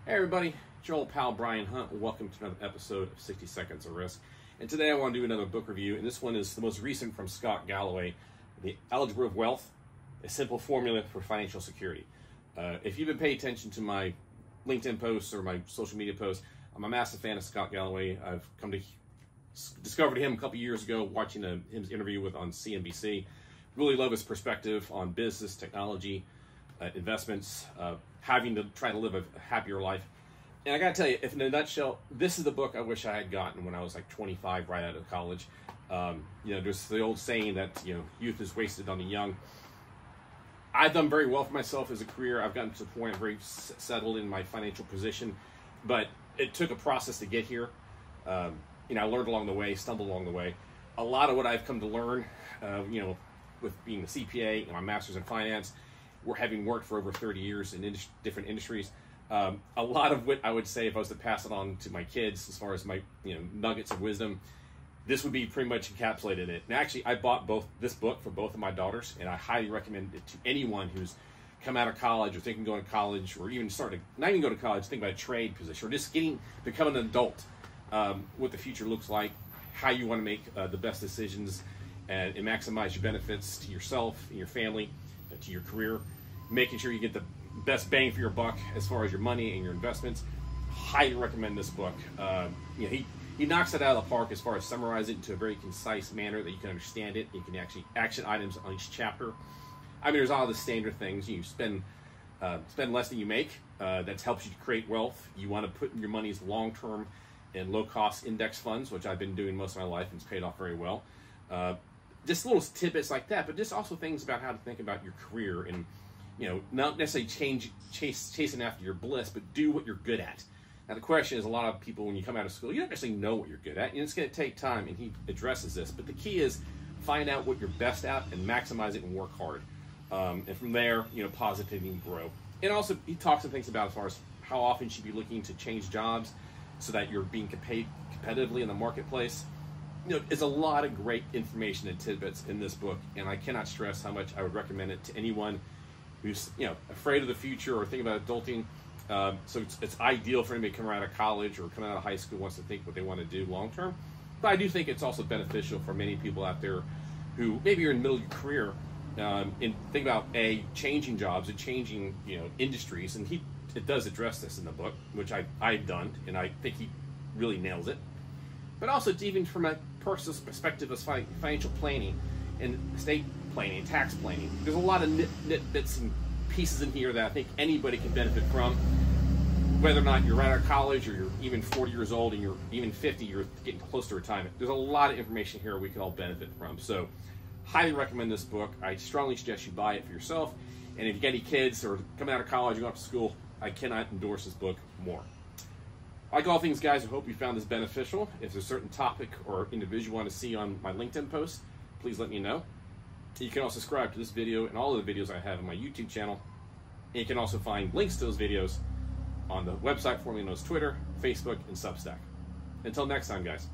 Hey everybody, it's your old pal Brian Hunt. Welcome to another episode of 60 Seconds of Risk. And today I want to do another book review, and this one is the most recent from Scott Galloway, The Algebra of Wealth, A Simple Formula for Financial Security. If you've been paying attention to my LinkedIn posts or my social media posts, I'm a massive fan of Scott Galloway. I've come to discovered him a couple years ago watching his interview on CNBC. Really love his perspective on business, technology, investments, having to try to live a happier life. And I gotta tell you, if in a nutshell, this is the book I wish I had gotten when I was like 25, right out of college. There's the old saying that youth is wasted on the young. I've done very well for myself as a career. I've gotten to the point I'm very settled in my financial position, but it took a process to get here. I learned along the way, stumbled along the way. A lot of what I've come to learn, with being a CPA and my master's in finance, we're having worked for over 30 years in different industries. A lot of what I would say, if I was to pass it on to my kids, as far as my nuggets of wisdom, this would be pretty much encapsulated in it. And actually, I bought this book for both of my daughters, and I highly recommend it to anyone who's come out of college or thinking of going to college, or even not even go to college, think about a trade position, or just becoming an adult. What the future looks like, how you want to make the best decisions and maximize your benefits to yourself and your family, to your career, making sure you get the best bang for your buck as far as your money and your investments. Highly recommend this book. He knocks it out of the park as far as summarize it into a very concise manner that you can understand it. You can actually action items on each chapter. I mean, there's all the standard things. You spend less than you make. That helps you to create wealth. You want to put your money's long-term in low-cost index funds, which I've been doing most of my life, and it's paid off very well. Just little tidbits like that, but just also things about how to think about your career and, not necessarily chasing after your bliss, but do what you're good at. Now, the question is, a lot of people, when you come out of school, you don't necessarily know what you're good at, and it's going to take time, and he addresses this. But the key is find out what you're best at and maximize it and work hard. And from there, positively grow. And also, he talks some things about as far as how often you should be looking to change jobs so that you're being paid competitively in the marketplace. There's a lot of great information and tidbits in this book, and I cannot stress how much I would recommend it to anyone who's afraid of the future or thinking about adulting. So it's ideal for anybody coming out of college or coming out of high school wants to think what they want to do long term. But I do think it's also beneficial for many people out there who maybe you're in the middle of your career and think about changing jobs and changing industries. And it does address this in the book, which I've done, and I think he really nails it. But also, it's even from a personal perspective of financial planning and estate planning, tax planning. There's a lot of bits and pieces in here that I think anybody can benefit from. Whether or not you're right out of college or you're even 40 years old and you're even 50, you're getting close to retirement. There's a lot of information here we can all benefit from. So, highly recommend this book. I strongly suggest you buy it for yourself. And if you got any kids or coming out of college or going to school, I cannot endorse this book more. Like all things, guys, I hope you found this beneficial. If there's a certain topic or individual you want to see on my LinkedIn post, please let me know. You can also subscribe to this video and all of the videos I have on my YouTube channel. And you can also find links to those videos on the website formerly known as Twitter, Facebook, and Substack. Until next time, guys.